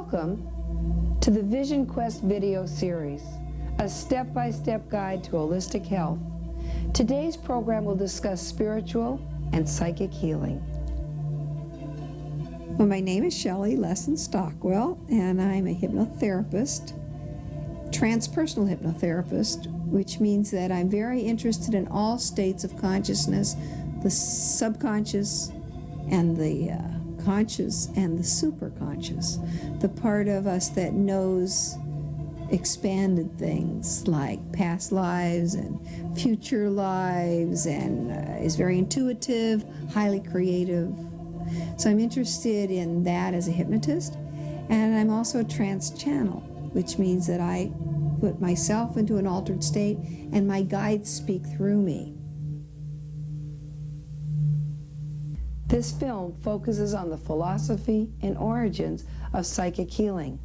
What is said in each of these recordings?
Welcome to the Vision Quest video series, a step-by-step guide to holistic health. Today's program will discuss spiritual and psychic healing. Well, my name is Shelley Lesson Stockwell, and I'm a hypnotherapist, transpersonal hypnotherapist, which means that I'm very interested in all states of consciousness, the subconscious and the conscious and the superconscious, the part of us that knows expanded things like past lives and future lives and is very intuitive, highly creative. So I'm interested in that as a hypnotist, and I'm also a trance channel, which means that I put myself into an altered state and my guides speak through me. This film focuses on the philosophy and origins of psychic healing.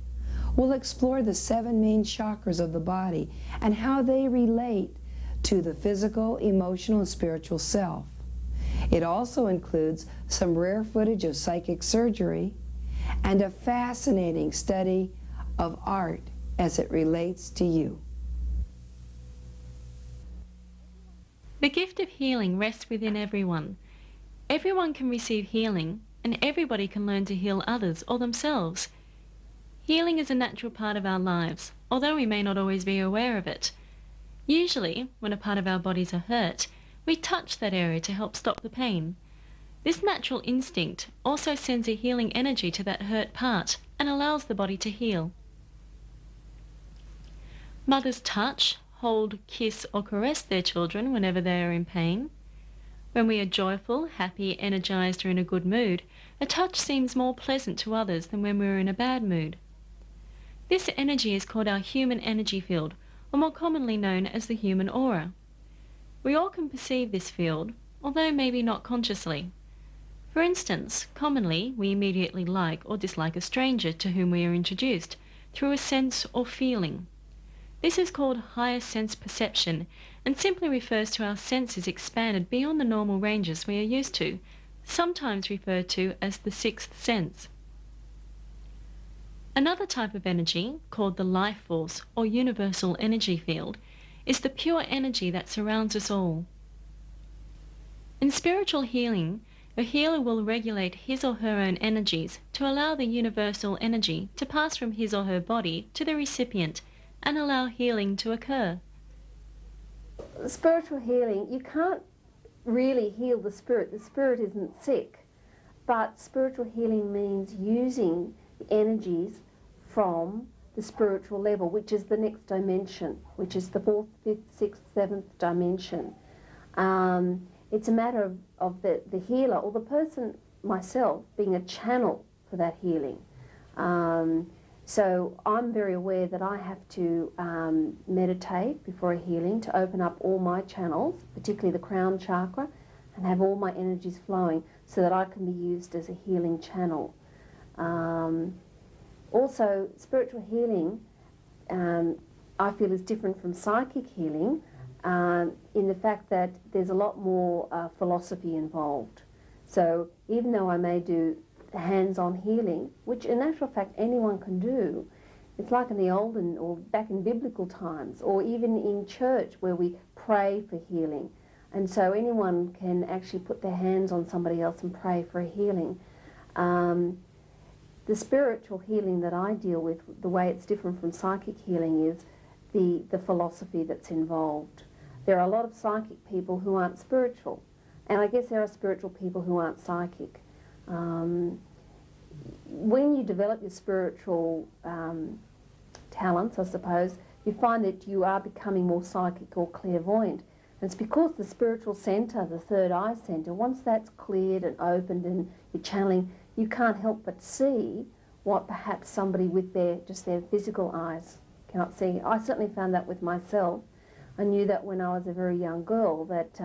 We'll explore the 7 main chakras of the body and how they relate to the physical, emotional, and spiritual self. It also includes some rare footage of psychic surgery and a fascinating study of art as it relates to you. The gift of healing rests within everyone. Everyone can receive healing, and everybody can learn to heal others or themselves. Healing is a natural part of our lives, although we may not always be aware of it. Usually, when a part of our bodies are hurt, we touch that area to help stop the pain. This natural instinct also sends a healing energy to that hurt part and allows the body to heal. Mothers touch, hold, kiss, or caress their children whenever they are in pain. When we are joyful, happy, energized, or in a good mood, a touch seems more pleasant to others than when we are in a bad mood. This energy is called our human energy field, or more commonly known as the human aura. We all can perceive this field, although maybe not consciously. For instance, commonly we immediately like or dislike a stranger to whom we are introduced through a sense or feeling. This is called higher sense perception and simply refers to our senses expanded beyond the normal ranges we are used to, sometimes referred to as the sixth sense. Another type of energy, called the life force or universal energy field, is the pure energy that surrounds us all. In spiritual healing, a healer will regulate his or her own energies to allow the universal energy to pass from his or her body to the recipient and allow healing to occur. Spiritual healing, you can't really heal the spirit. The spirit isn't sick. But spiritual healing means using the energies from the spiritual level, which is the next dimension, which is the 4th, 5th, 6th, 7th dimension. It's a matter of the healer or the person, myself, being a channel for that healing. So I'm very aware that I have to meditate before a healing to open up all my channels, particularly the crown chakra, and have all my energies flowing so that I can be used as a healing channel. Also, spiritual healing, I feel, is different from psychic healing in the fact that there's a lot more philosophy involved. So even though I may do hands-on healing, which in actual fact anyone can do, it's like in the olden or back in biblical times, or even in church where we pray for healing. And so anyone can actually put their hands on somebody else and pray for a healing. The spiritual healing that I deal with, the way it's different from psychic healing, is the philosophy that's involved. There are a lot of psychic people who aren't spiritual, and I guess there are spiritual people who aren't psychic. When you develop your spiritual talents, I suppose, you find that you are becoming more psychic or clairvoyant. And it's because the spiritual centre, the third eye centre, once that's cleared and opened and you're channeling, you can't help but see what perhaps somebody with just their physical eyes cannot see. I certainly found that with myself. I knew that when I was a very young girl that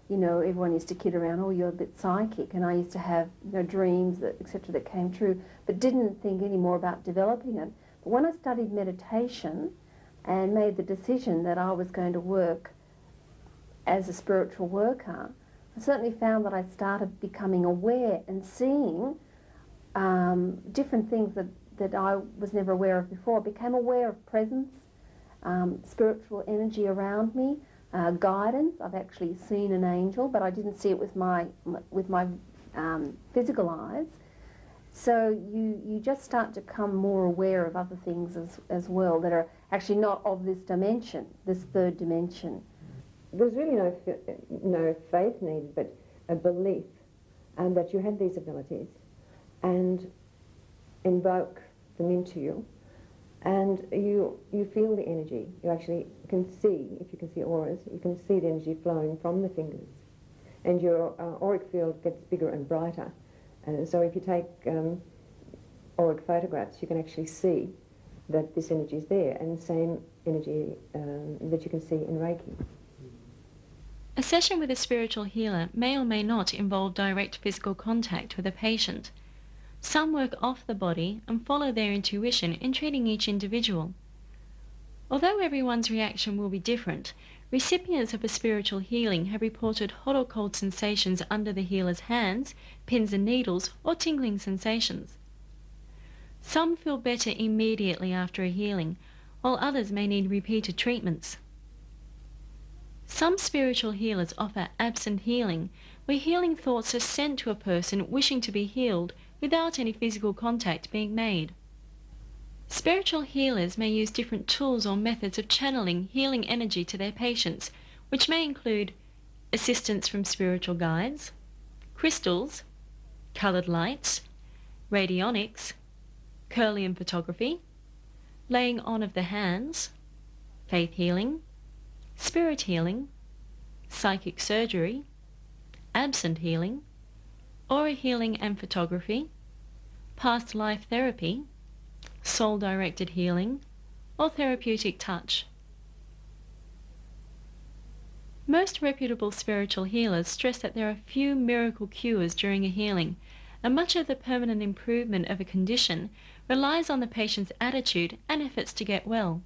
everyone used to kid around, oh, you're a bit psychic, and I used to have dreams, etc., that came true, but didn't think any more about developing it. But when I studied meditation and made the decision that I was going to work as a spiritual worker, I certainly found that I started becoming aware and seeing different things that I was never aware of before. I became aware of presence, spiritual energy around me, guidance. I've actually seen an angel, but I didn't see it with my physical eyes. So you just start to become more aware of other things as well that are actually not of this dimension, this third dimension. There's really no faith needed, but a belief that you have these abilities and invoke them into you, and you feel the energy. You actually can see, if you can see auras, you can see the energy flowing from the fingers, and your auric field gets bigger and brighter. So if you take auric photographs, you can actually see that this energy is there, and the same energy that you can see in Reiki. A session with a spiritual healer may or may not involve direct physical contact with a patient. Some work off the body and follow their intuition in treating each individual. Although everyone's reaction will be different, recipients of a spiritual healing have reported hot or cold sensations under the healer's hands, pins and needles, or tingling sensations. Some feel better immediately after a healing, while others may need repeated treatments. Some spiritual healers offer absent healing, where healing thoughts are sent to a person wishing to be healed without any physical contact being made. Spiritual healers may use different tools or methods of channeling healing energy to their patients, which may include assistance from spiritual guides, crystals, coloured lights, radionics, Kirlian photography, laying on of the hands, faith healing, spirit healing, psychic surgery, absent healing, aura healing and photography, past life therapy, soul-directed healing, or therapeutic touch. Most reputable spiritual healers stress that there are few miracle cures during a healing, and much of the permanent improvement of a condition relies on the patient's attitude and efforts to get well.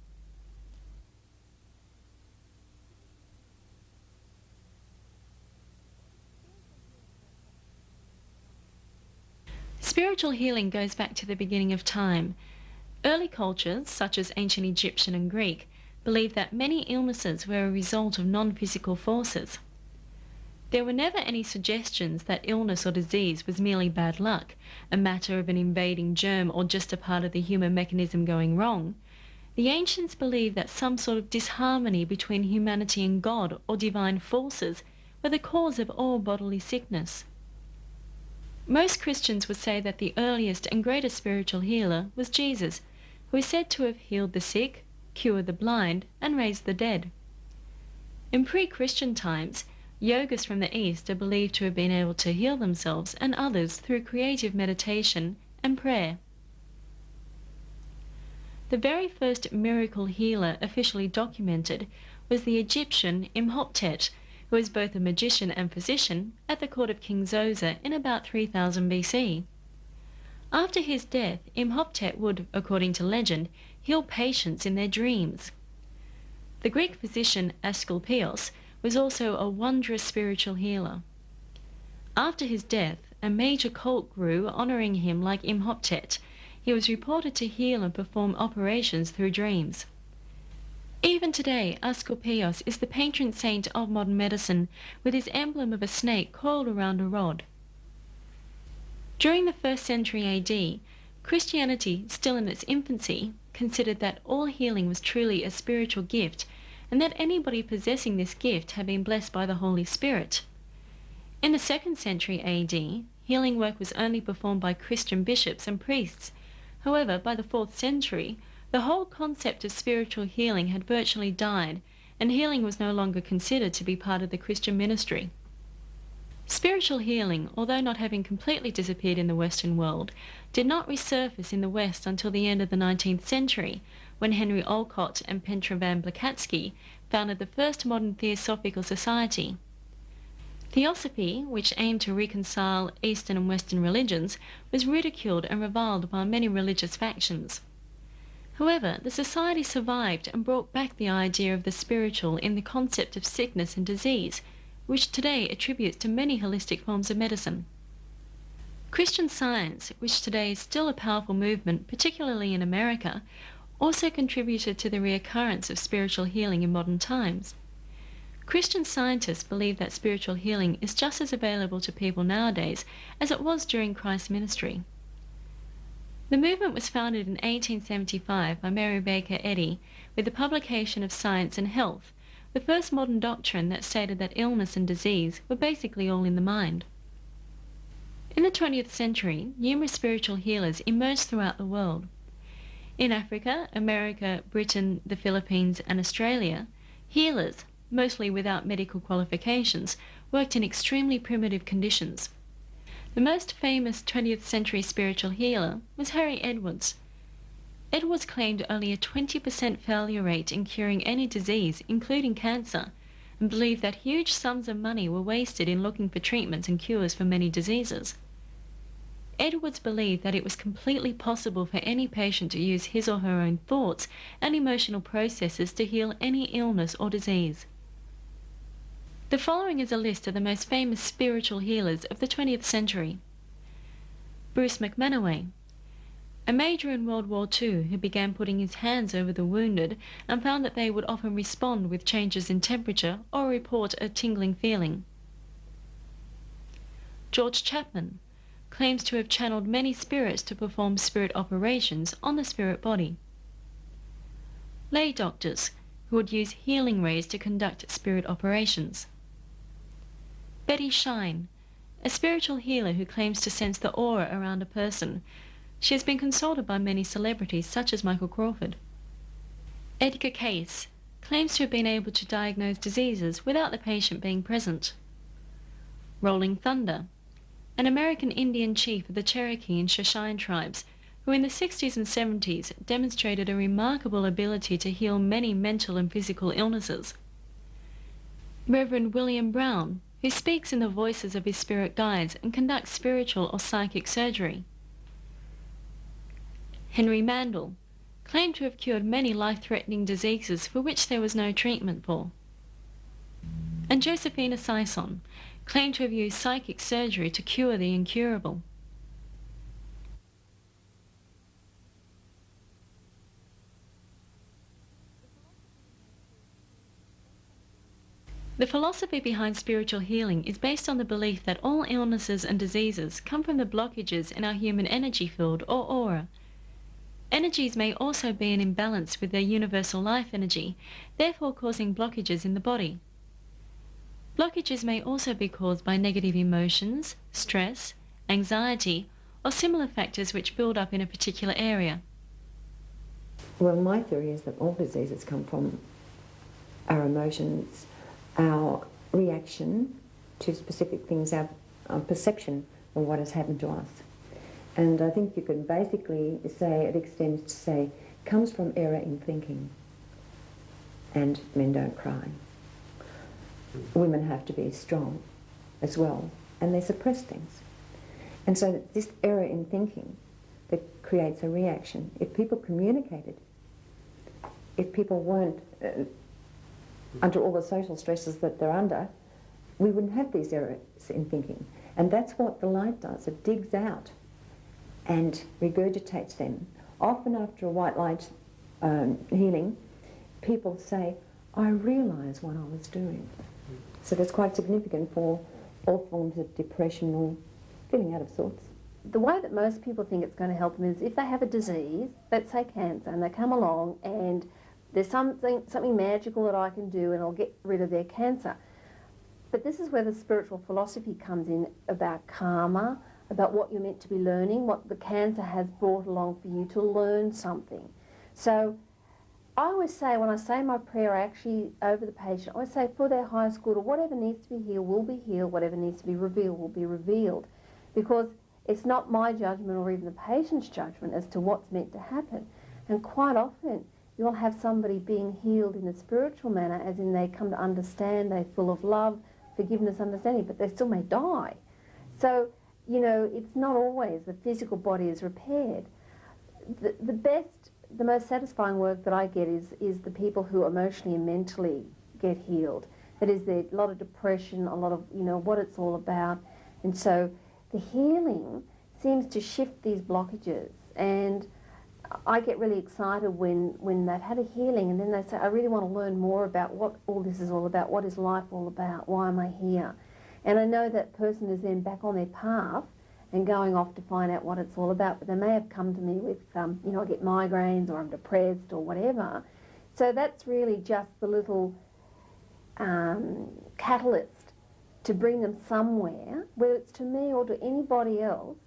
Spiritual healing goes back to the beginning of time. Early cultures, such as ancient Egyptian and Greek, believed that many illnesses were a result of non-physical forces. There were never any suggestions that illness or disease was merely bad luck, a matter of an invading germ or just a part of the human mechanism going wrong. The ancients believed that some sort of disharmony between humanity and God or divine forces were the cause of all bodily sickness. Most Christians would say that the earliest and greatest spiritual healer was Jesus, who is said to have healed the sick, cured the blind, and raised the dead. In pre-Christian times, yogas from the East are believed to have been able to heal themselves and others through creative meditation and prayer. The very first miracle healer officially documented was the Egyptian Imhotep, who was both a magician and physician at the court of King Zoser in about 3000 BC. After his death, Imhotep would, according to legend, heal patients in their dreams. The Greek physician Asclepios was also a wondrous spiritual healer. After his death, a major cult grew honouring him like Imhotep. He was reported to heal and perform operations through dreams. Even today, Asclepios is the patron saint of modern medicine, with his emblem of a snake coiled around a rod. During the 1st century AD, Christianity, still in its infancy, considered that all healing was truly a spiritual gift, and that anybody possessing this gift had been blessed by the Holy Spirit. In the 2nd century AD, healing work was only performed by Christian bishops and priests. However, by the 4th century, the whole concept of spiritual healing had virtually died, and healing was no longer considered to be part of the Christian ministry. Spiritual healing, although not having completely disappeared in the Western world, did not resurface in the West until the end of the 19th century, when Henry Olcott and Petra van Blavatsky founded the first modern Theosophical Society. Theosophy, which aimed to reconcile Eastern and Western religions, was ridiculed and reviled by many religious factions. However, the society survived and brought back the idea of the spiritual in the concept of sickness and disease, which today attributes to many holistic forms of medicine. Christian Science, which today is still a powerful movement, particularly in America, also contributed to the reoccurrence of spiritual healing in modern times. Christian scientists believe that spiritual healing is just as available to people nowadays as it was during Christ's ministry. The movement was founded in 1875 by Mary Baker Eddy with the publication of Science and Health, the first modern doctrine that stated that illness and disease were basically all in the mind. In the 20th century, numerous spiritual healers emerged throughout the world. In Africa, America, Britain, the Philippines, and Australia, healers, mostly without medical qualifications, worked in extremely primitive conditions. The most famous 20th century spiritual healer was Harry Edwards. Edwards claimed only a 20% failure rate in curing any disease, including cancer, and believed that huge sums of money were wasted in looking for treatments and cures for many diseases. Edwards believed that it was completely possible for any patient to use his or her own thoughts and emotional processes to heal any illness or disease. The following is a list of the most famous spiritual healers of the 20th century. Bruce McManaway, a major in World War II who began putting his hands over the wounded and found that they would often respond with changes in temperature or report a tingling feeling. George Chapman claims to have channeled many spirits to perform spirit operations on the spirit body. Lay doctors who would use healing rays to conduct spirit operations. Betty Shine, a spiritual healer who claims to sense the aura around a person. She has been consulted by many celebrities such as Michael Crawford. Edgar Cayce claims to have been able to diagnose diseases without the patient being present. Rolling Thunder, an American Indian chief of the Cherokee and Shoshone tribes, who in the 60s and 70s demonstrated a remarkable ability to heal many mental and physical illnesses. Reverend William Brown, who speaks in the voices of his spirit guides and conducts spiritual or psychic surgery. Henry Mandel claimed to have cured many life-threatening diseases for which there was no treatment for. And Josephina Sison claimed to have used psychic surgery to cure the incurable. The philosophy behind spiritual healing is based on the belief that all illnesses and diseases come from the blockages in our human energy field or aura. Energies may also be in imbalance with their universal life energy, therefore causing blockages in the body. Blockages may also be caused by negative emotions, stress, anxiety, or similar factors which build up in a particular area. Well, my theory is that all diseases come from our emotions, our reaction to specific things, our perception of what has happened to us. And I think you can basically say, it extends to say, comes from error in thinking. And men don't cry. Women have to be strong as well, and they suppress things. And so this error in thinking that creates a reaction. If people communicated, if people weren't under all the social stresses that they're under, we wouldn't have these errors in thinking. And that's what the light does. It digs out and regurgitates them. Often after a white light healing, people say, I realise what I was doing. So that's quite significant for all forms of depression or feeling out of sorts. The way that most people think it's going to help them is if they have a disease, let's say cancer, and they come along and there's something magical that I can do and I'll get rid of their cancer. But this is where the spiritual philosophy comes in about karma, about what you're meant to be learning, what the cancer has brought along for you to learn something. So I always say, when I say my prayer, I actually, over the patient, I always say for their highest good, or whatever needs to be healed will be healed, whatever needs to be revealed will be revealed. Because it's not my judgment or even the patient's judgment as to what's meant to happen. And quite often, you'll have somebody being healed in a spiritual manner, as in they come to understand, they're full of love, forgiveness, understanding, but they still may die. So, you know, it's not always the physical body is repaired. The most satisfying work that I get is the people who emotionally and mentally get healed. That is, there's a lot of depression, a lot of, you know, what it's all about. And so the healing seems to shift these blockages. And I get really excited when they've had a healing and then they say, I really want to learn more about what all this is all about, what is life all about, why am I here? And I know that person is then back on their path and going off to find out what it's all about, but they may have come to me with, you know, I get migraines or I'm depressed or whatever. So that's really just the little catalyst to bring them somewhere, whether it's to me or to anybody else.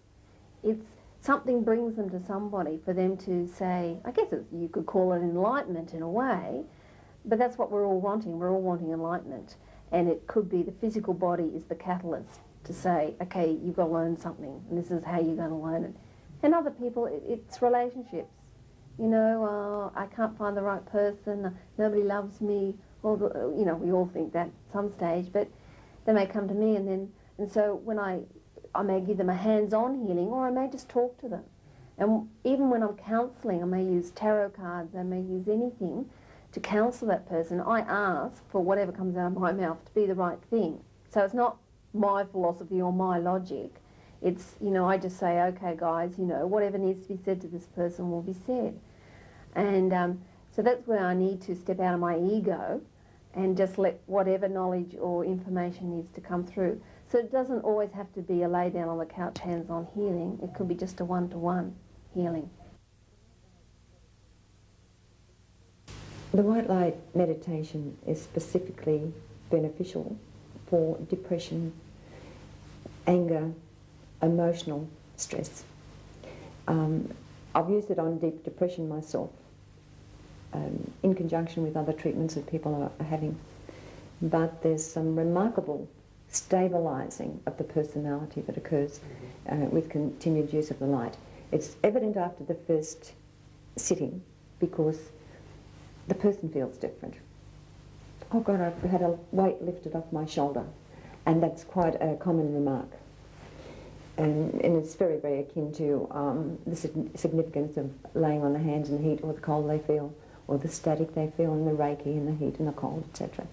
It's something brings them to somebody for them to say, I guess you could call it enlightenment in a way, but that's what we're all wanting. We're all wanting enlightenment. And it could be the physical body is the catalyst to say, okay, you've got to learn something, and this is how you're going to learn it. And other people, it's relationships. You know, I can't find the right person, nobody loves me, or, you know, we all think that at some stage, but they may come to me and so when I may give them a hands-on healing, or I may just talk to them. And even when I'm counselling, I may use tarot cards, I may use anything to counsel that person. I ask for whatever comes out of my mouth to be the right thing. So it's not my philosophy or my logic. It's, you know, I just say, okay guys, you know, whatever needs to be said to this person will be said. And so that's where I need to step out of my ego and just let whatever knowledge or information needs to come through. So it doesn't always have to be a lay down on the couch hands-on healing. It could be just a one-to-one healing. The white light meditation is specifically beneficial for depression, anger, emotional stress. I've used it on deep depression myself, in conjunction with other treatments that people are having. But there's some remarkable stabilising of the personality that occurs with continued use of the light. It's evident after the first sitting because the person feels different. Oh God, I've had a weight lifted off my shoulder. And that's quite a common remark. And it's very, very akin to the significance of laying on the hands and the heat or the cold they feel, or the static they feel and the Reiki and the heat and the cold, etc.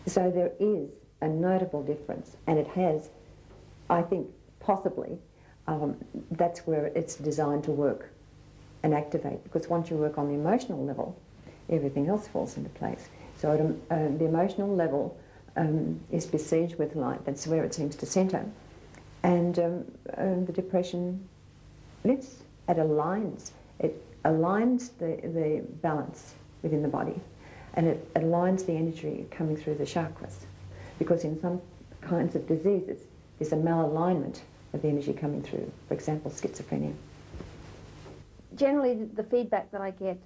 So there is a notable difference, and it has, I think, possibly, that's where it's designed to work and activate, because once you work on the emotional level, everything else falls into place. So at the emotional level is besieged with light. That's where it seems to centre. And the depression lifts. It aligns. It aligns the balance within the body, and it aligns the energy coming through the chakras. Because in some kinds of diseases, there's a malalignment of the energy coming through. For example, schizophrenia. Generally, the feedback that I get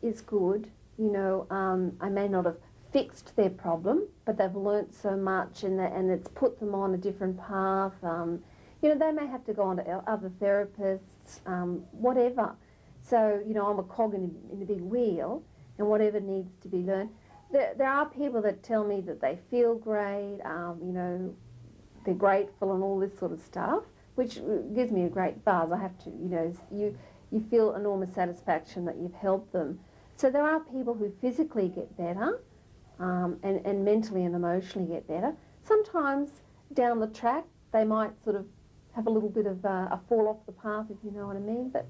is good. You know, I may not have fixed their problem, but they've learnt so much, and it's put them on a different path. You know, they may have to go on to other therapists, whatever. So, you know, I'm a cog in a big wheel, and whatever needs to be learned. There are people that tell me that they feel great, you know, they're grateful and all this sort of stuff, which gives me a great buzz. I have to, you know, you feel enormous satisfaction that you've helped them. So there are people who physically get better, and mentally and emotionally get better. Sometimes down the track they might sort of have a little bit of a fall off the path, if you know what I mean, but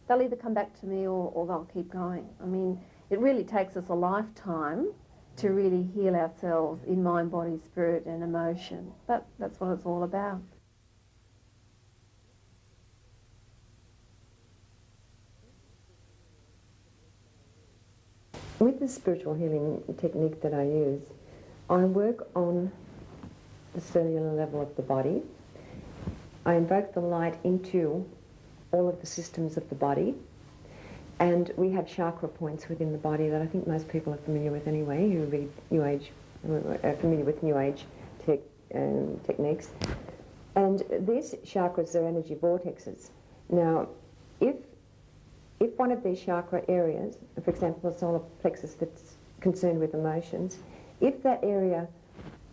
they'll either come back to me or they'll keep going. I mean, it really takes us a lifetime to really heal ourselves in mind, body, spirit and emotion, but that's what it's all about. With the spiritual healing technique that I use, I work on the cellular level of the body. I invoke the light into all of the systems of the body, and we have chakra points within the body that I think most people are familiar with anyway, who read New Age, are familiar with New Age techniques. And these chakras are energy vortexes. Now, if one of these chakra areas, for example, the solar plexus that's concerned with emotions, if that area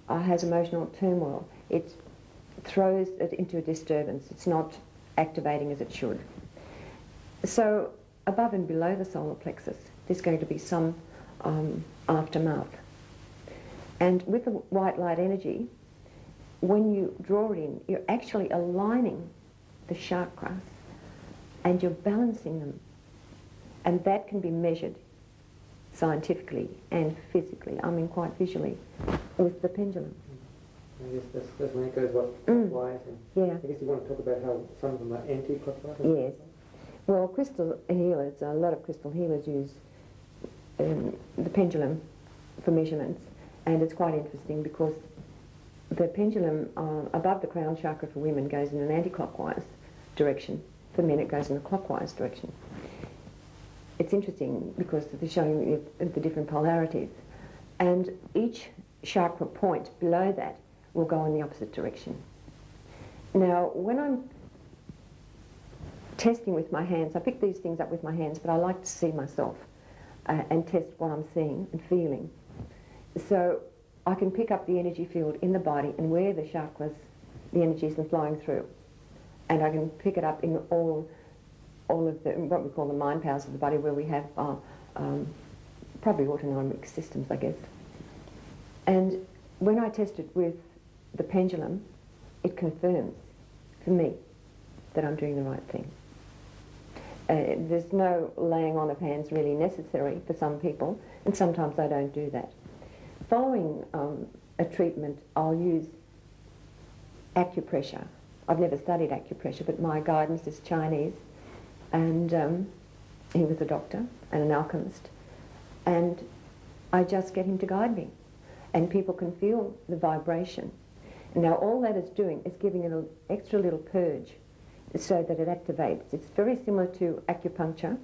has emotional turmoil, it throws it into a disturbance. It's not activating as it should. So above and below the solar plexus, there's going to be some aftermath. And with the white light energy, when you draw it in, you're actually aligning the chakras, and you're balancing them. And that can be measured scientifically and physically, I mean quite visually, with the pendulum. I guess that's when it goes clockwise. And Yeah. I guess you want to talk about how some of them are anti-clockwise. Yes. Well, crystal healers, a lot of crystal healers use the pendulum for measurements, and it's quite interesting because the pendulum above the crown chakra for women goes in an anti-clockwise direction. For men it goes in a clockwise direction. It's interesting because they're showing you the different polarities, and each chakra point below that will go in the opposite direction. Now, when I'm testing with my hands, I pick these things up with my hands, but I like to see myself and test what I'm seeing and feeling. So I can pick up the energy field in the body and where the chakras, the energies are flowing through. And I can pick it up in all of the, what we call the mind powers of the body, where we have probably autonomic systems, I guess. And when I test it with the pendulum, it confirms for me that I'm doing the right thing. There's no laying on of hands really necessary for some people, and sometimes I don't do that. Following a treatment, I'll use acupressure. I've never studied acupressure, but my guidance is Chinese, and he was a doctor and an alchemist, and I just get him to guide me, and people can feel the vibration. Now all that is doing is giving it an extra little purge so that it activates. It's very similar to acupuncture,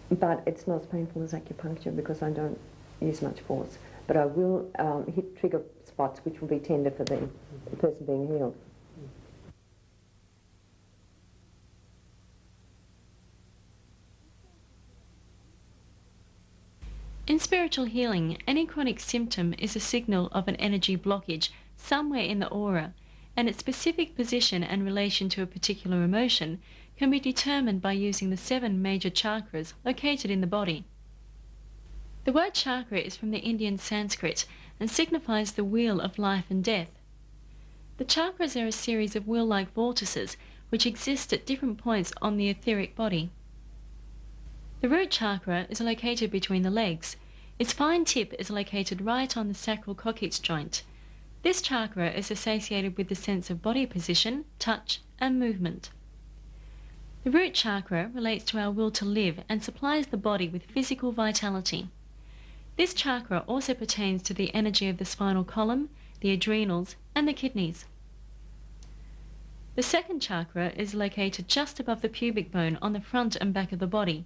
but it's not as painful as acupuncture because I don't use much force. But I will hit trigger spots which will be tender for the person being healed. In spiritual healing, any chronic symptom is a signal of an energy blockage somewhere in the aura, and its specific position and relation to a particular emotion can be determined by using the 7 major chakras located in the body. The word chakra is from the Indian Sanskrit and signifies the wheel of life and death. The chakras are a series of wheel-like vortices which exist at different points on the etheric body. The root chakra is located between the legs. Its fine tip is located right on the sacral coccyx joint. This chakra is associated with the sense of body position, touch, and movement. The root chakra relates to our will to live and supplies the body with physical vitality. This chakra also pertains to the energy of the spinal column, the adrenals, and the kidneys. The second chakra is located just above the pubic bone on the front and back of the body.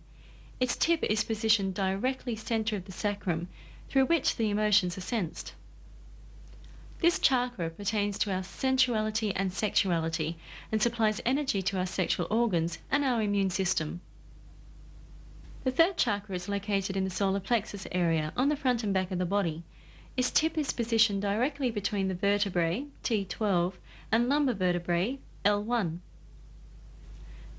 Its tip is positioned directly center of the sacrum, through which the emotions are sensed. This chakra pertains to our sensuality and sexuality and supplies energy to our sexual organs and our immune system. The third chakra is located in the solar plexus area on the front and back of the body. Its tip is positioned directly between the vertebrae, T12, and lumbar vertebrae, L1.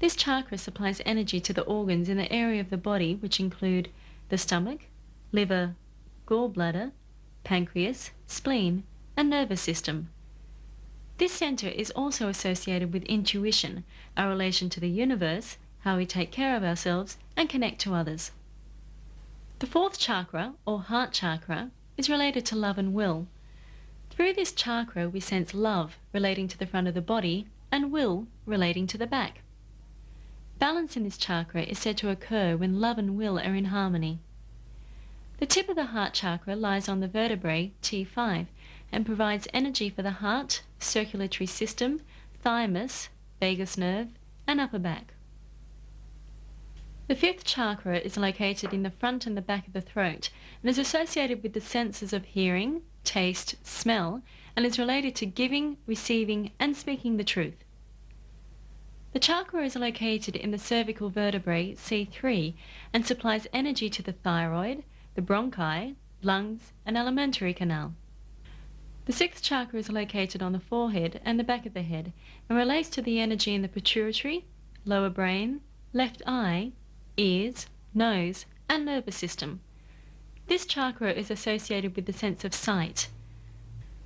This chakra supplies energy to the organs in the area of the body which include the stomach, liver, gallbladder, pancreas, spleen, and nervous system. This center is also associated with intuition, our relation to the universe, how we take care of ourselves and connect to others. The fourth chakra, or heart chakra, is related to love and will. Through this chakra we sense love relating to the front of the body and will relating to the back. Balance in this chakra is said to occur when love and will are in harmony. The tip of the heart chakra lies on the vertebrae T5 and provides energy for the heart, circulatory system, thymus, vagus nerve, and upper back. The fifth chakra is located in the front and the back of the throat and is associated with the senses of hearing, taste, smell, and is related to giving, receiving, and speaking the truth. The chakra is located in the cervical vertebrae C3 and supplies energy to the thyroid, the bronchi, lungs, and alimentary canal. The sixth chakra is located on the forehead and the back of the head and relates to the energy in the pituitary, lower brain, left eye, ears, nose, and nervous system. This chakra is associated with the sense of sight.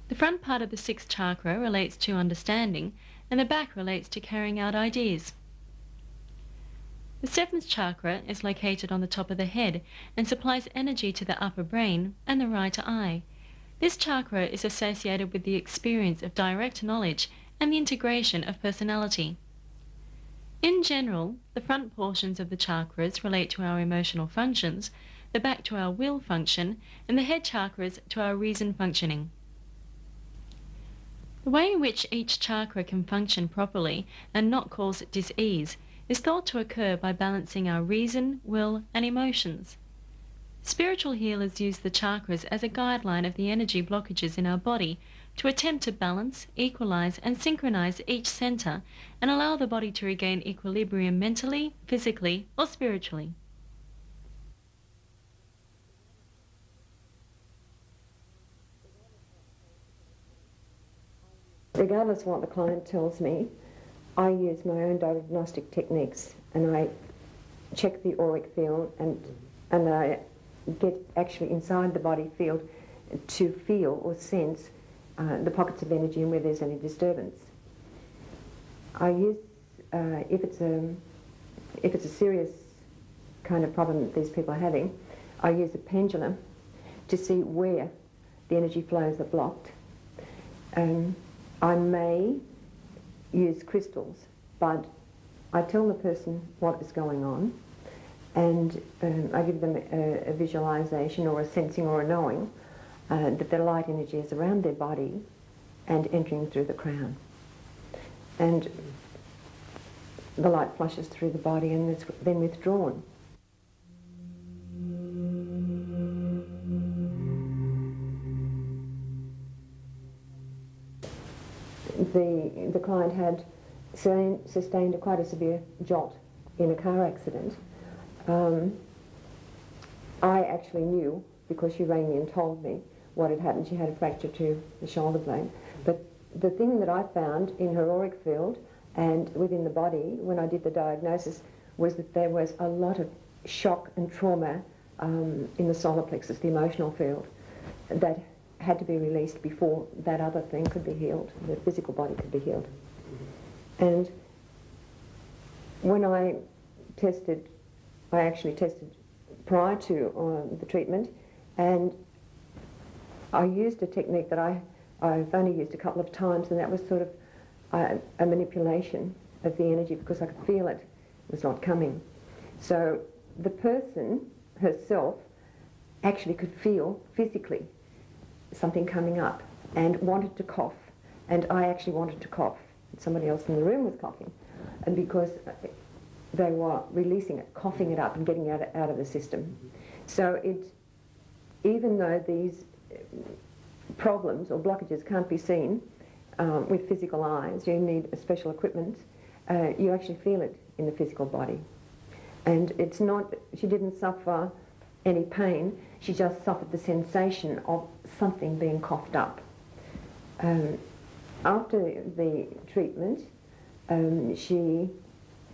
The front part of the sixth chakra relates to understanding, and the back relates to carrying out ideas. The seventh chakra is located on the top of the head and supplies energy to the upper brain and the right eye. This chakra is associated with the experience of direct knowledge and the integration of personality. In general, the front portions of the chakras relate to our emotional functions, the back to our will function, and the head chakras to our reason functioning. The way in which each chakra can function properly and not cause dis-ease is thought to occur by balancing our reason, will, and emotions. Spiritual healers use the chakras as a guideline of the energy blockages in our body to attempt to balance, equalize, and synchronize each center and allow the body to regain equilibrium mentally, physically, or spiritually. Regardless of what the client tells me, I use my own diagnostic techniques, and I check the auric field, and I get actually inside the body field to feel or sense the pockets of energy and where there's any disturbance. I use, if it's a serious kind of problem that these people are having, I use a pendulum to see where the energy flows are blocked. I may use crystals, but I tell the person what is going on, and I give them a visualization or a sensing or a knowing that the light energy is around their body and entering through the crown. And the light flushes through the body and it's then withdrawn. The client had sustained quite a severe jolt in a car accident. I actually knew, because she rang me and told me what had happened. She had a fracture to the shoulder blade. But the thing that I found in her auric field and within the body when I did the diagnosis was that there was a lot of shock and trauma in the solar plexus, the emotional field, that had to be released before that other thing could be healed, the physical body could be healed. And when I actually tested prior to the treatment, and I used a technique that I've only used a couple of times, and that was sort of a manipulation of the energy, because I could feel it was not coming. So the person herself actually could feel physically something coming up and wanted to cough, and I actually wanted to cough. Somebody else in the room was coughing, and because they were releasing it, coughing it up and getting it out of the system. So even though these problems or blockages can't be seen with physical eyes, you need special equipment, you actually feel it in the physical body. And it's not, she didn't suffer any pain, she just suffered the sensation of something being coughed up. After the treatment,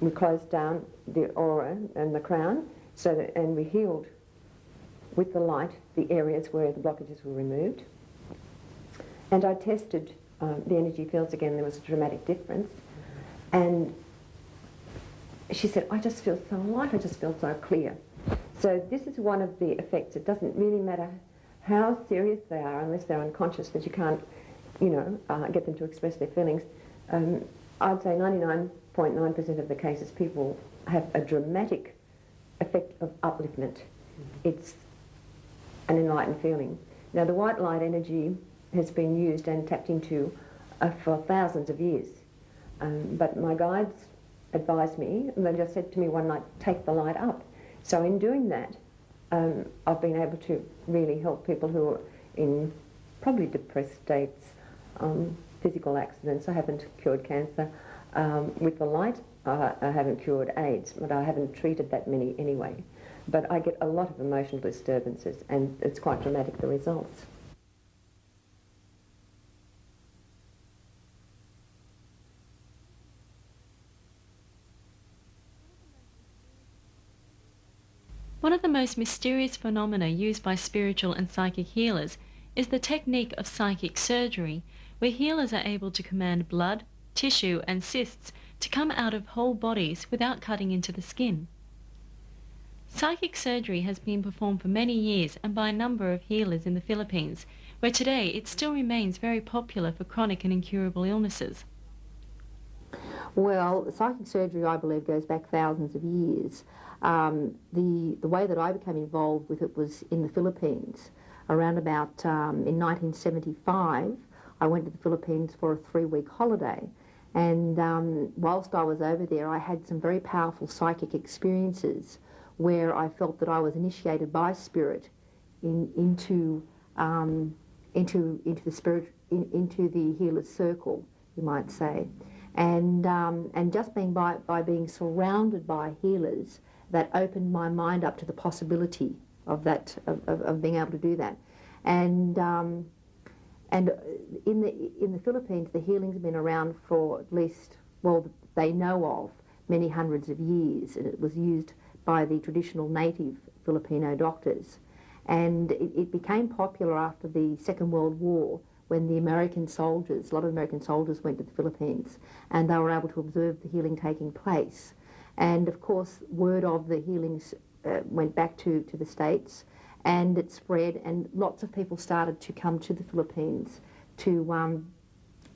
we closed down the aura and the crown, and we healed with the light the areas where the blockages were removed. And I tested the energy fields again. There was a dramatic difference. And she said, I just feel so light, I just feel so clear. So this is one of the effects. It doesn't really matter how serious they are, unless they're unconscious, that you can't, get them to express their feelings. I'd say 99.9% of the cases, people have a dramatic effect of upliftment. It's an enlightened feeling. Now, the white light energy has been used and tapped into for thousands of years. But my guides advised me, and they just said to me one night, take the light up. So in doing that, I've been able to really help people who are in probably depressed states, physical accidents. I haven't cured cancer. With the light, I haven't cured AIDS, but I haven't treated that many anyway. But I get a lot of emotional disturbances, and it's quite dramatic, the results. One of the most mysterious phenomena used by spiritual and psychic healers is the technique of psychic surgery, where healers are able to command blood, tissue and cysts to come out of whole bodies without cutting into the skin. Psychic surgery has been performed for many years and by a number of healers in the Philippines, where today it still remains very popular for chronic and incurable illnesses. Well, psychic surgery, I believe, goes back thousands of years. The way that I became involved with it was in the Philippines. Around about in 1975, I went to the Philippines for a 3-week holiday. And whilst I was over there, I had some very powerful psychic experiences where I felt that I was initiated by spirit into the spirit, into the healer's circle, you might say. And just by being surrounded by healers, that opened my mind up to the possibility of that, of being able to do that. And in the Philippines, the healing's been around for at least, well, they know of many hundreds of years, and it was used by the traditional native Filipino doctors. And it became popular after the Second World War, when the American soldiers, a lot of American soldiers went to the Philippines, and they were able to observe the healing taking place. And of course, word of the healings went back to the States, and it spread, and lots of people started to come to the Philippines to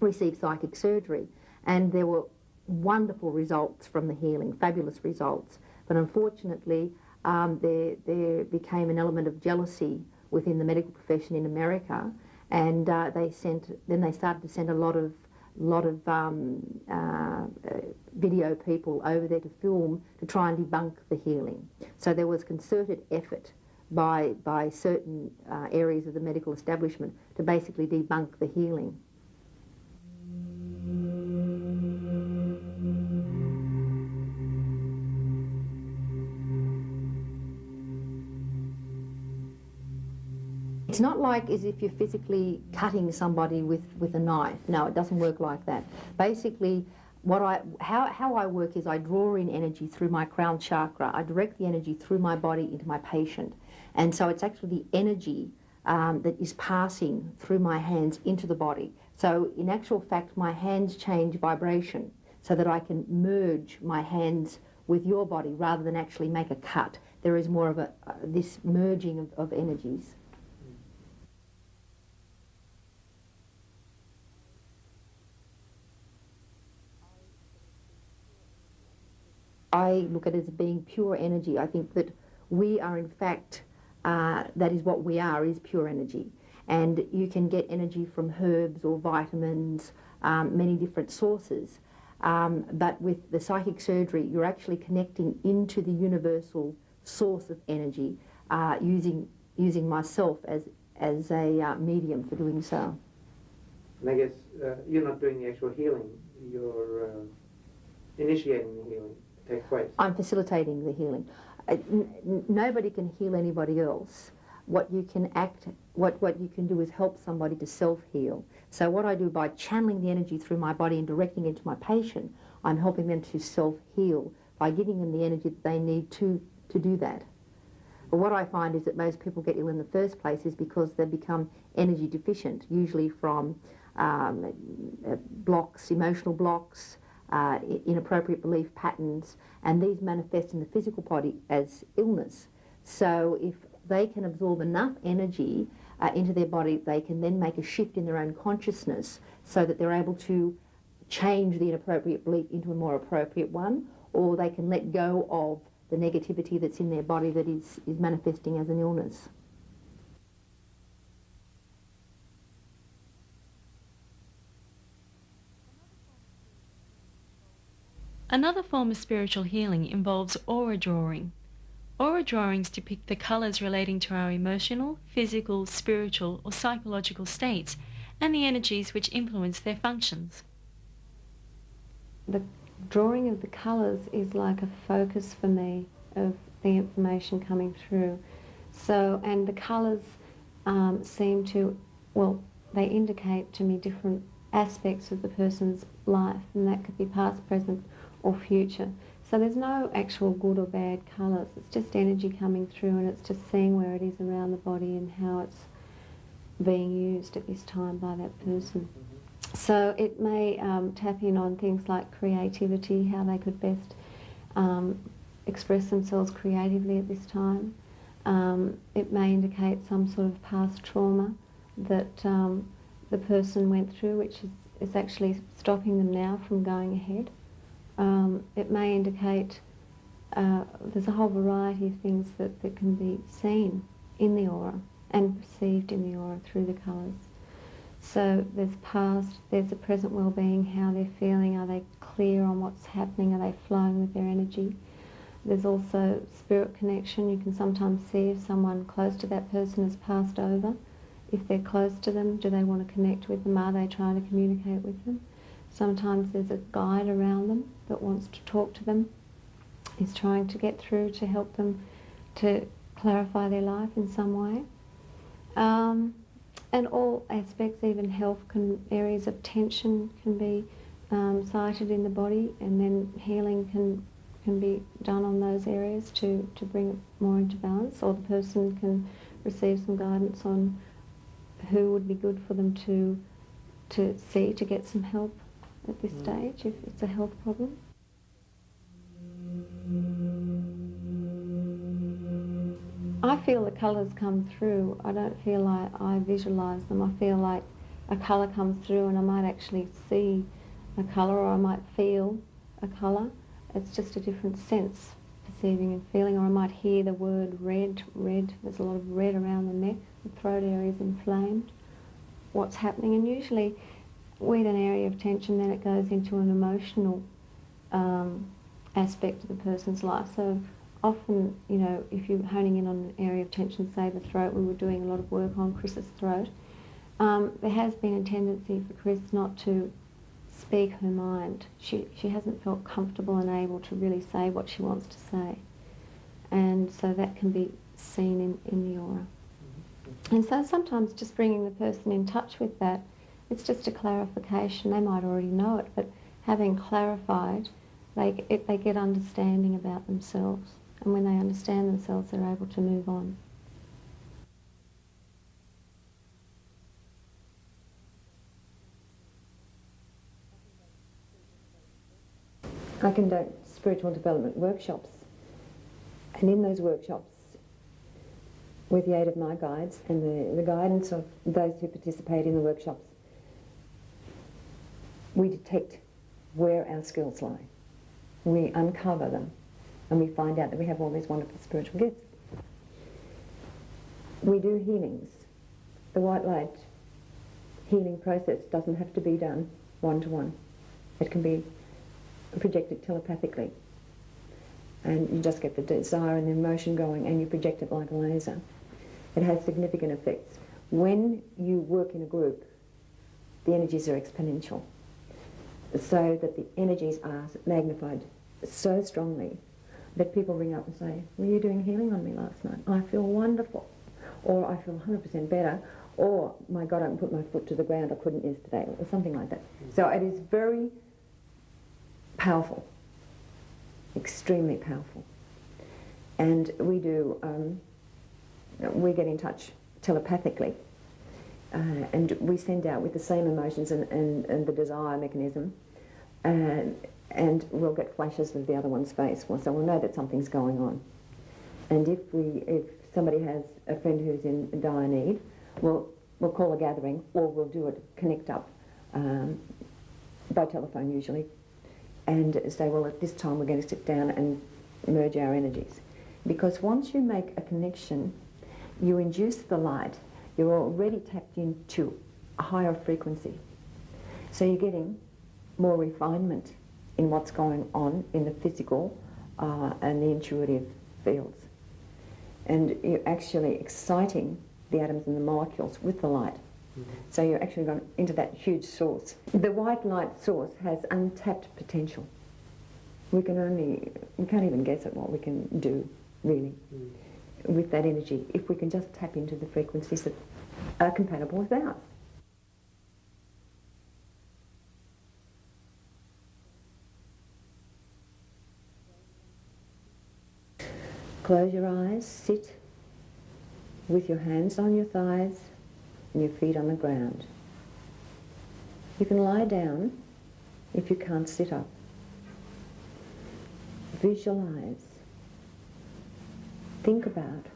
receive psychic surgery. And there were wonderful results from the healing, fabulous results. But unfortunately, there became an element of jealousy within the medical profession in America, and they started to send a lot of video people over there to film to try and debunk the healing. So there was concerted effort by certain areas of the medical establishment to basically debunk the healing. It's not like as if you're physically cutting somebody with a knife. No, it doesn't work like that. Basically, how I work is I draw in energy through my crown chakra. I direct the energy through my body into my patient. And so it's actually the energy that is passing through my hands into the body. So in actual fact, my hands change vibration so that I can merge my hands with your body rather than actually make a cut. There is more of this merging of energies. I look at it as being pure energy. I think that we are in fact, that is what we are, is pure energy. And you can get energy from herbs or vitamins, many different sources. But with the psychic surgery, you're actually connecting into the universal source of energy, using myself as a medium for doing so. And I guess you're not doing the actual healing, you're initiating the healing. Take place. I'm facilitating the healing. Nobody can heal anybody else. What you can do is help somebody to self-heal. So what I do by channeling the energy through my body and directing it to my patient, I'm helping them to self-heal by giving them the energy that they need to do that. But what I find is that most people get ill in the first place is because they become energy deficient, usually from blocks, emotional blocks, inappropriate belief patterns, and these manifest in the physical body as illness. So if they can absorb enough energy into their body, they can then make a shift in their own consciousness so that they're able to change the inappropriate belief into a more appropriate one, or they can let go of the negativity that's in their body that is manifesting as an illness. Another form of spiritual healing involves aura drawing. Aura drawings depict the colours relating to our emotional, physical, spiritual or psychological states and the energies which influence their functions. The drawing of the colours is like a focus for me of the information coming through. So, and the colours seem to, well, they indicate to me different aspects of the person's life, and that could be past, present or future. So there's no actual good or bad colours, it's just energy coming through, and it's just seeing where it is around the body and how it's being used at this time by that person. So it may tap in on things like creativity, how they could best express themselves creatively at this time. It may indicate some sort of past trauma that the person went through, which is actually stopping them now from going ahead. It may indicate there's a whole variety of things that can be seen in the aura and perceived in the aura through the colours. So there's past, there's the present well-being, how they're feeling, are they clear on what's happening, are they flowing with their energy. There's also spirit connection. You can sometimes see if someone close to that person has passed over. If they're close to them, do they want to connect with them? Are they trying to communicate with them? Sometimes there's a guide around them that wants to talk to them, is trying to get through to help them to clarify their life in some way. And all aspects, even health, areas of tension can be cited in the body, and then healing can be done on those areas to bring it more into balance, or the person can receive some guidance on who would be good for them to see to get some help at this stage if it's a health problem. I feel the colours come through. I don't feel like I visualise them. I feel like a colour comes through and I might actually see a colour, or I might feel a colour. It's just a different sense, perceiving and feeling. Or I might hear the word red. There's a lot of red around the neck. The throat area is inflamed. What's happening? And usually with an area of tension, then it goes into an emotional aspect of the person's life. So often, you know, if you're honing in on an area of tension, say the throat, we were doing a lot of work on Chris's throat. There has been a tendency for Chris not to speak her mind. She hasn't felt comfortable and able to really say what she wants to say. And so that can be seen in the aura. And so sometimes just bringing the person in touch with that, it's just a clarification. They might already know it, but having clarified, they get understanding about themselves. And when they understand themselves, they're able to move on. I conduct spiritual development workshops, and in those workshops, with the aid of my guides and the guidance of those who participate in the workshops, we detect where our skills lie. We uncover them, and we find out that we have all these wonderful spiritual gifts. We do healings. The white light healing process doesn't have to be done one-to-one. It can be projected telepathically, and you just get the desire and the emotion going, and you project it like a laser. It has significant effects. When you work in a group, the energies are exponential, so that the energies are magnified so strongly that people ring up and say, "Were you doing healing on me last night? I feel wonderful," or "I feel 100% better," or "My God, I can put my foot to the ground, I couldn't yesterday," or something like that. So it is very powerful, extremely powerful. And we get in touch telepathically, and we send out with the same emotions and the desire mechanism, and we'll get flashes of the other one's face, so we'll know that something's going on. And if somebody has a friend who's in dire need, we'll call a gathering, or we'll do it, connect up by telephone usually, and say, well, at this time we're going to sit down and merge our energies. Because once you make a connection, you induce the light, you're already tapped into a higher frequency. So you're getting more refinement in what's going on in the physical and the intuitive fields. And you're actually exciting the atoms and the molecules with the light. So you're actually going into that huge source. The white light source has untapped potential. We can't even guess at what we can do, really, with that energy, if we can just tap into the frequencies that are compatible with ours. Close your eyes, sit with your hands on your thighs and your feet on the ground. You can lie down if you can't sit up. Visualize. Think about,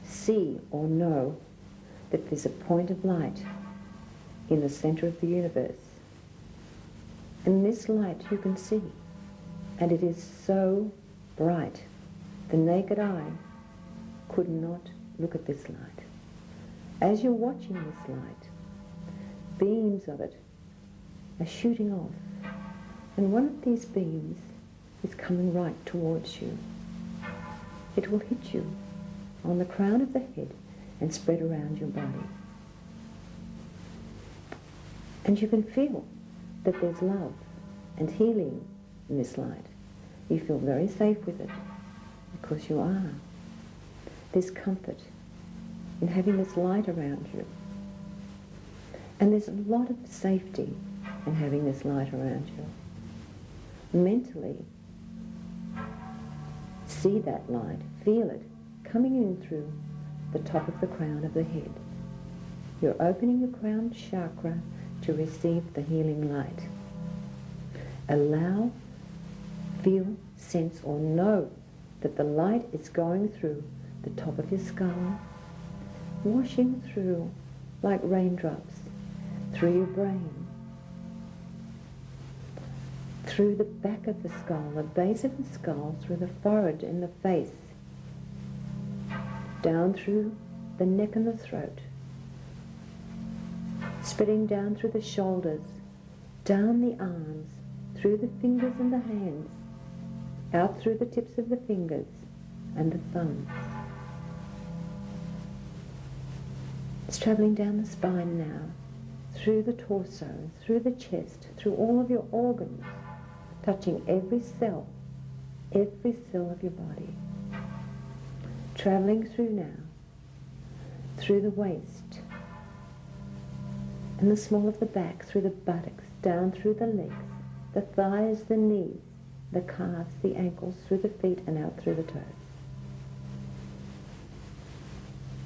see or know that there's a point of light in the center of the universe. And this light you can see, and it is so bright. The naked eye could not look at this light. As you're watching this light, beams of it are shooting off, and one of these beams is coming right towards you. It will hit you on the crown of the head and spread around your body. And you can feel that there's love and healing in this light. You feel very safe with it because you are. There's comfort in having this light around you. And there's a lot of safety in having this light around you. Mentally, see that light, feel it coming in through the top of the crown of the head. You're opening your crown chakra to receive the healing light. Allow, feel, sense or know that the light is going through the top of your skull, washing through like raindrops, through your brain, through the back of the skull, the base of the skull, through the forehead and the face, down through the neck and the throat, spreading down through the shoulders, down the arms, through the fingers and the hands, out through the tips of the fingers and the thumbs. It's traveling down the spine now, through the torso, through the chest, through all of your organs, touching every cell of your body. Traveling through now, through the waist, and the small of the back, through the buttocks, down through the legs, the thighs, the knees, the calves, the ankles, through the feet and out through the toes.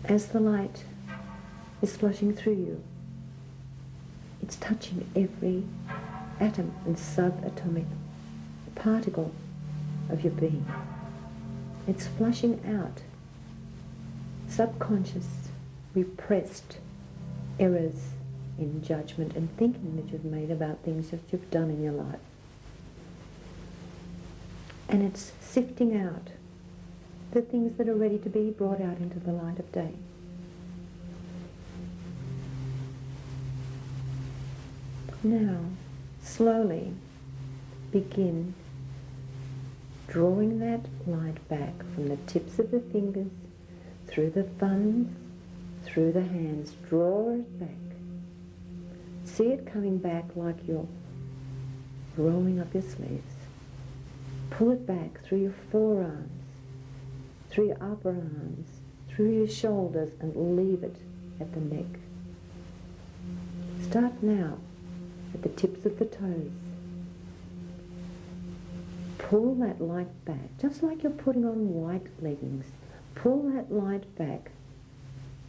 As the light is flushing through you, it's touching every atom and subatomic particle of your being. It's flushing out subconscious, repressed errors in judgment and thinking that you've made about things that you've done in your life. And it's sifting out the things that are ready to be brought out into the light of day. Now, slowly begin drawing that light back from the tips of the fingers, through the thumbs, through the hands. Draw it back. See it coming back like you're rolling up your sleeves. Pull it back through your forearms, through your upper arms, through your shoulders, and leave it at the neck. Start now at the tips of the toes. Pull that light back, just like you're putting on white leggings. Pull that light back.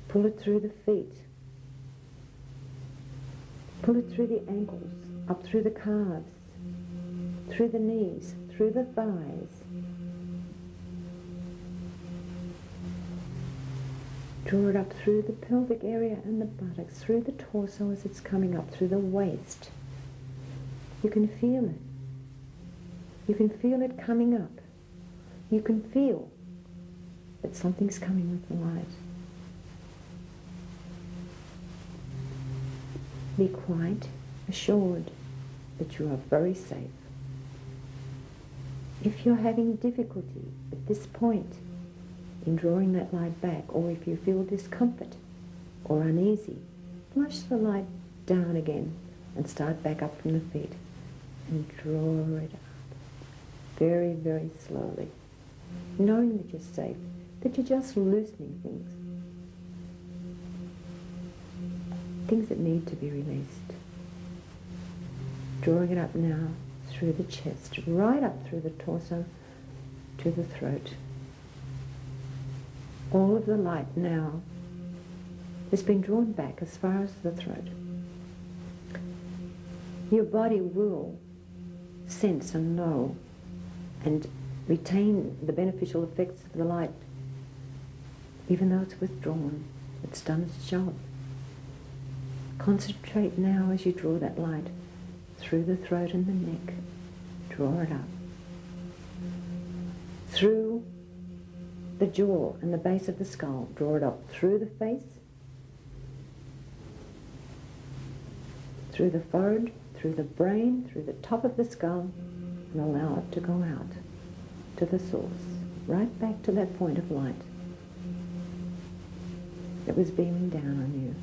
Pull it through the feet. Pull it through the ankles, up through the calves, through the knees, through the thighs. Draw it up through the pelvic area and the buttocks, through the torso as it's coming up, through the waist. You can feel it. You can feel it coming up. You can feel that something's coming with the light. Be quite assured that you are very safe. If you're having difficulty at this point in drawing that light back, or if you feel discomfort or uneasy, flush the light down again and start back up from the feet and draw it up very, very slowly, knowing that you're safe, that you're just loosening things that need to be released. Drawing it up now through the chest, right up through the torso to the throat. All of the light now has been drawn back as far as the throat. your body will sense and know and retain the beneficial effects of the light, even though it's withdrawn. It's done its job. Concentrate now as you draw that light through the throat and the neck. Draw it up. Through the jaw and the base of the skull. Draw it up through the face, through the forehead, through the brain, through the top of the skull, and allow it to go out to the source, right back to that point of light that was beaming down on you.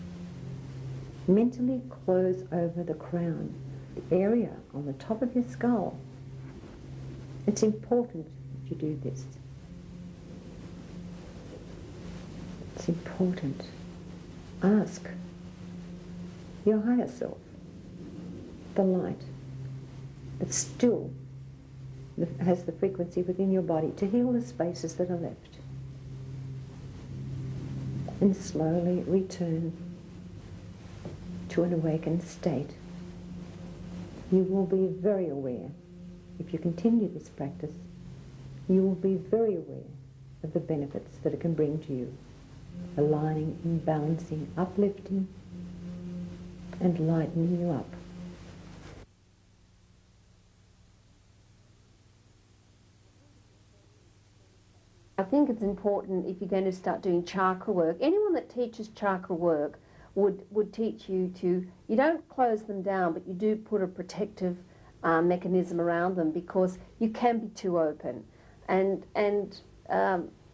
Mentally close over the crown, the area on the top of your skull. It's important that you do this. It's important. Ask your higher self, the light that still has the frequency within your body, to heal the spaces that are left. And slowly return to an awakened state. You will be very aware, if you continue this practice, you will be very aware of the benefits that it can bring to you. Aligning and balancing, uplifting and lightening you up. I think it's important, if you're going to start doing chakra work, anyone that teaches chakra work would teach you to, you don't close them down, but you do put a protective mechanism around them, because you can be too open.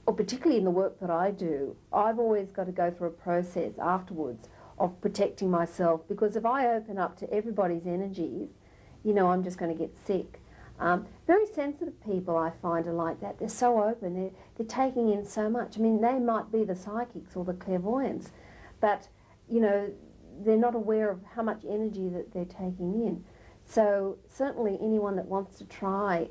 Or particularly in the work that I do, I've always got to go through a process afterwards of protecting myself, because if I open up to everybody's energies, you know, I'm just going to get sick. Very sensitive people, I find, are like that. They're so open, they're taking in so much. I mean, they might be the psychics or the clairvoyants, but, you know, they're not aware of how much energy that they're taking in. So certainly anyone that wants to try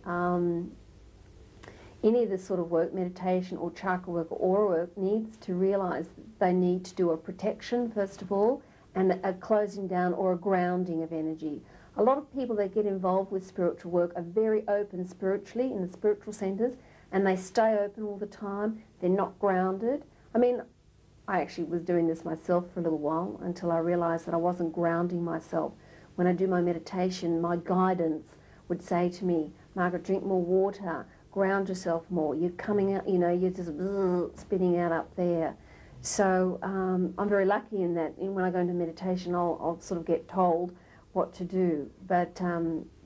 any of this sort of work, meditation or chakra work or aura work, needs to realise that they need to do a protection, first of all, and a closing down or a grounding of energy. A lot of people that get involved with spiritual work are very open spiritually in the spiritual centres, and they stay open all the time. They're not grounded. I mean, I actually was doing this myself for a little while until I realised that I wasn't grounding myself. When I do my meditation, my guidance would say to me, Margaret, drink more water, ground yourself more. You're coming out, you know, you're just spitting out up there. So I'm very lucky in that when I go into meditation, I'll sort of get told what to do. But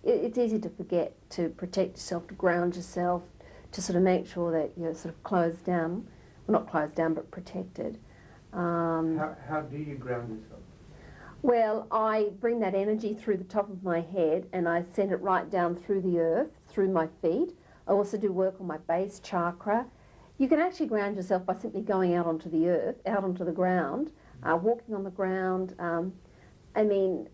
it's easy to forget to protect yourself, to ground yourself, to sort of make sure that you're sort of closed down. Well, not closed down, but protected. How do you ground yourself? Well, I bring that energy through the top of my head and I send it right down through the earth, through my feet. I also do work on my base chakra. You can actually ground yourself by simply going out onto the earth, out onto the ground, walking on the ground. I mean,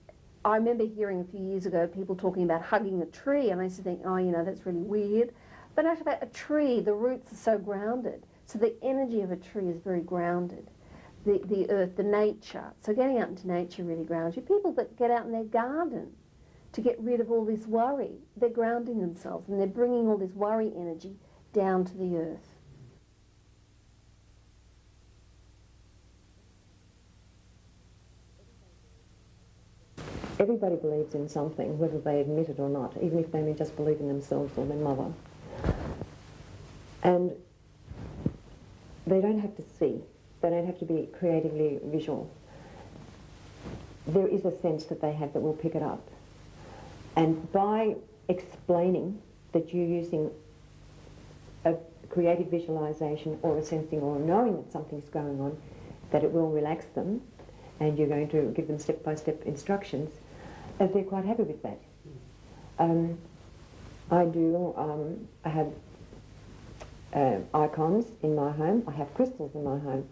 I remember hearing a few years ago people talking about hugging a tree, and I used to think, oh, you know, that's really weird. But actually, a tree, the roots are so grounded. So the energy of a tree is very grounded. The earth, the nature. So getting out into nature really grounds you. People that get out in their garden to get rid of all this worry, they're grounding themselves and they're bringing all this worry energy down to the earth. Everybody believes in something, whether they admit it or not, even if they may just believe in themselves or their mother. And they don't have to see. They don't have to be creatively visual. There is a sense that they have that will pick it up. And by explaining that you're using a creative visualization or a sensing or a knowing that something's going on, that it will relax them, and you're going to give them step-by-step instructions, they're quite happy with that. I have icons in my home, I have crystals in my home,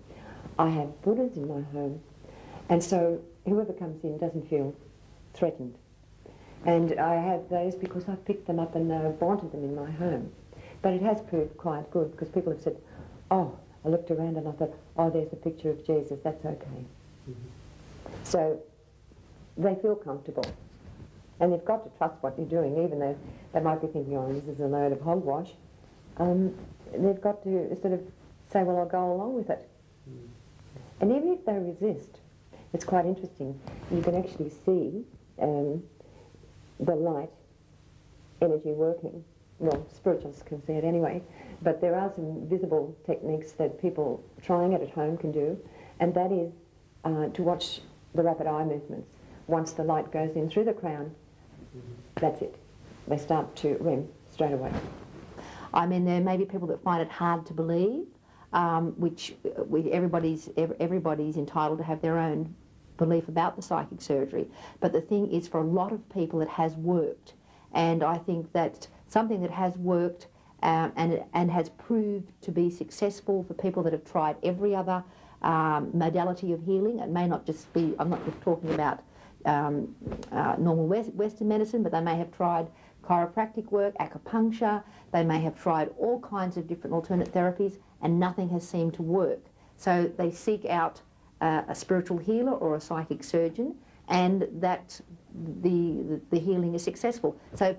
I have Buddhas in my home, and so whoever comes in doesn't feel threatened. And I have those because I've picked them up and wanted them in my home. But it has proved quite good, because people have said, oh, I looked around and I thought, oh, there's a picture of Jesus, that's okay. Mm-hmm. So they feel comfortable. And they've got to trust what you're doing, even though they might be thinking, oh, this is a load of hogwash. They've got to sort of say, well, I'll go along with it. And even if they resist, it's quite interesting. You can actually see the light energy working. Well, spiritualists can see it anyway, but there are some visible techniques that people trying it at home can do, and that is to watch the rapid eye movements. Once the light goes in through the crown, that's it. They start to REM straight away. I mean, there may be people that find it hard to believe, everybody's entitled to have their own belief about the psychic surgery. But the thing is, for a lot of people, it has worked. And I think that something that has worked and has proved to be successful for people that have tried every other modality of healing. It may not just be, I'm not just talking about normal Western medicine, but they may have tried chiropractic work, acupuncture, they may have tried all kinds of different alternate therapies, and nothing has seemed to work. So they seek out a spiritual healer or a psychic surgeon, and that the healing is successful. So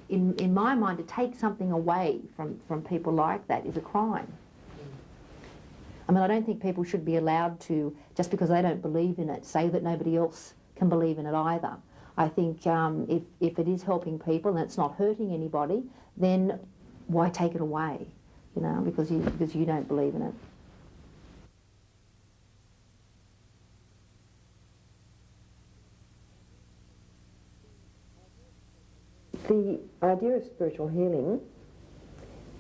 in my mind, to take something away from people like that is a crime. I mean, I don't think people should be allowed to, just because they don't believe in it, say that nobody else can believe in it either. I think if it is helping people and it's not hurting anybody, then why take it away? You know, because you don't believe in it. The idea of spiritual healing,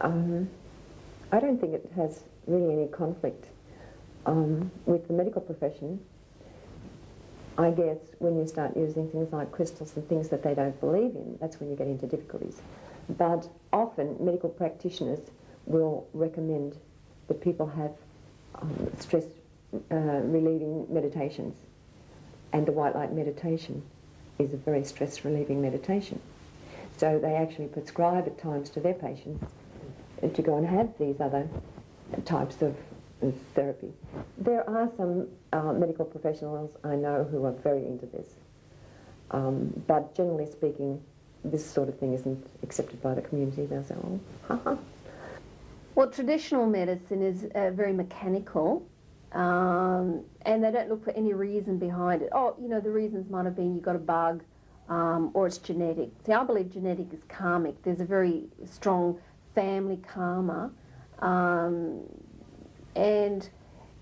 I don't think it has really any conflict with the medical profession. I guess when you start using things like crystals and things that they don't believe in, that's when you get into difficulties. But often medical practitioners will recommend that people have stress relieving meditations, and the white light meditation is a very stress relieving meditation. So they actually prescribe at times to their patients to go and have these other types of therapy. There are some medical professionals I know who are very into this, but generally speaking, this sort of thing isn't accepted by the community. They'll say, oh, haha. Well, traditional medicine is very mechanical, and they don't look for any reason behind it. Oh, you know, the reasons might have been you got a bug, or it's genetic. See, I believe genetic is karmic. There's a very strong family karma, and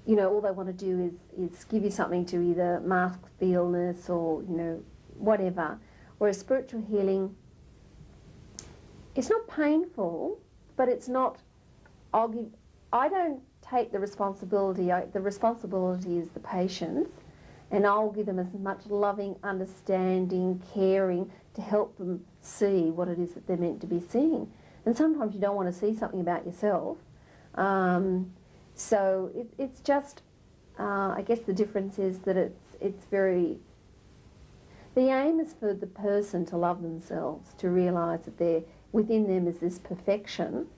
you know, all they want to do is give you something to either mask the illness or, you know, whatever. Whereas spiritual healing, it's not painful, but it's not, I don't take the responsibility. The responsibility is the patient's, and I'll give them as much loving, understanding, caring to help them see what it is that they're meant to be seeing. And sometimes you don't want to see something about yourself. So it's just, I guess the difference is that it's very, the aim is for the person to love themselves, to realise that within them is this perfection,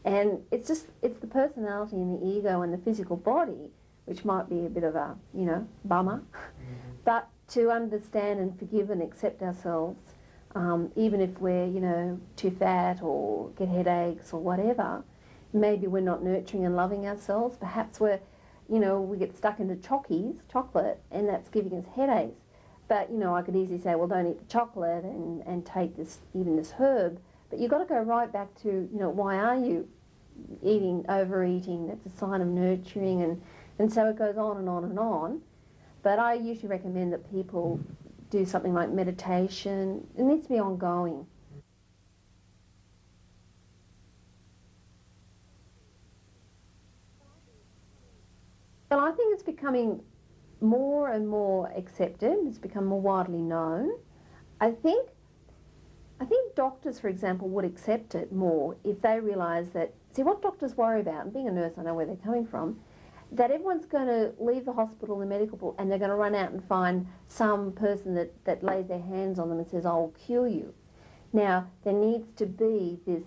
and it's the personality and the ego and the physical body, which might be a bit of a, you know, bummer, but to understand and forgive and accept ourselves, even if we're, you know, too fat or get headaches or whatever. Maybe we're not nurturing and loving ourselves. Perhaps we're, you know, we get stuck into chocolate, and that's giving us headaches. But, you know, I could easily say, well, don't eat the chocolate and take this herb. But you've got to go right back to, you know, why are you overeating? That's a sign of nurturing, and so it goes on and on and on. But I usually recommend that people do something like meditation. It needs to be ongoing. Well, I think it's becoming more and more accepted. It's become more widely known. I think doctors, for example, would accept it more if they realise that, see, what doctors worry about, and being a nurse I know where they're coming from, that everyone's going to leave the hospital, the medical pool, and they're going to run out and find some person that lays their hands on them and says, I'll cure you. Now, there needs to be this,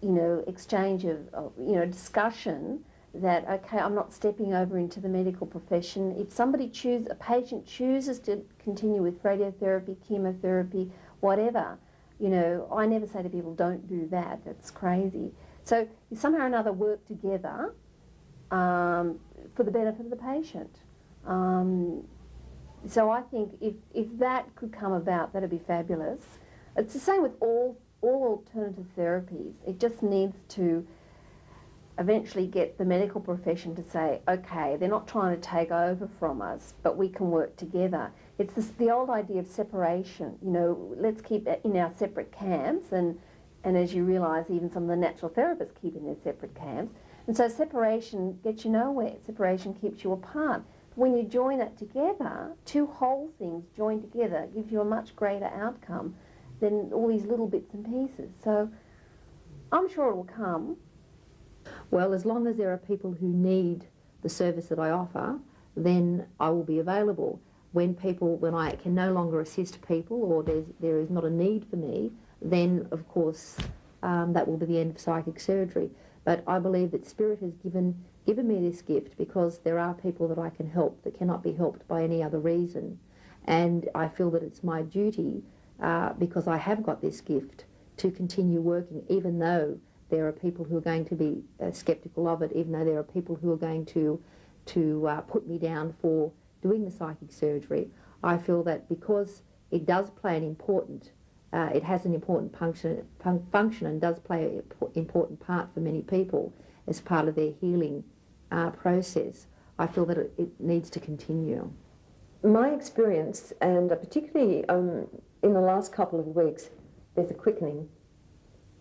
you know, exchange of you know, discussion that, okay, I'm not stepping over into the medical profession. If a patient chooses to continue with radiotherapy, chemotherapy, whatever, I never say to people, don't do that, that's crazy. So you somehow or another work together for the benefit of the patient. So I think if that could come about, that'd be fabulous. It's the same with all alternative therapies. It just needs to eventually get the medical profession to say, okay, they're not trying to take over from us, but we can work together. It's the old idea of separation. Let's keep it in our separate camps, and as you realise, even some of the natural therapists keep in their separate camps. And so separation gets you nowhere. Separation keeps you apart. When you join it together, two whole things joined together gives you a much greater outcome than all these little bits and pieces. So I'm sure it will come. Well, as long as there are people who need the service that I offer, then I will be available. When I can no longer assist people, or there is not a need for me, then of course that will be the end of psychic surgery. But I believe that Spirit has given me this gift because there are people that I can help that cannot be helped by any other reason. And I feel that it's my duty, because I have got this gift, to continue working, even though there are people who are going to be sceptical of it, even though there are people who are going to put me down for doing the psychic surgery. I feel that because it does play it has an important function and does play an important part for many people as part of their healing process, I feel that it needs to continue. My experience, and particularly in the last couple of weeks, there's a quickening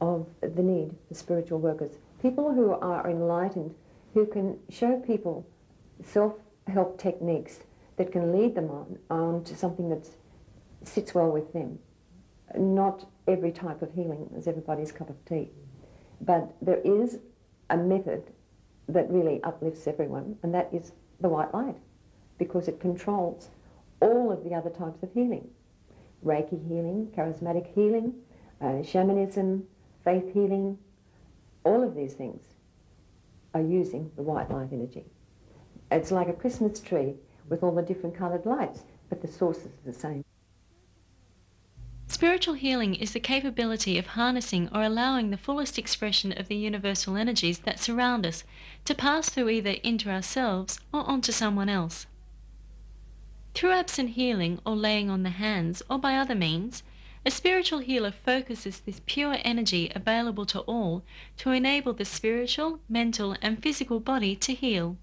of the need for spiritual workers. People who are enlightened, who can show people self-help techniques that can lead them on to something that sits well with them. Not every type of healing is everybody's cup of tea, but there is a method that really uplifts everyone, and that is the white light, because it controls all of the other types of healing. Reiki healing, charismatic healing, shamanism, faith healing, all of these things are using the white light energy. It's like a Christmas tree with all the different coloured lights, but the source is the same. Spiritual healing is the capability of harnessing or allowing the fullest expression of the universal energies that surround us to pass through either into ourselves or onto someone else. Through absent healing or laying on the hands or by other means, a spiritual healer focuses this pure energy available to all to enable the spiritual, mental and physical body to heal.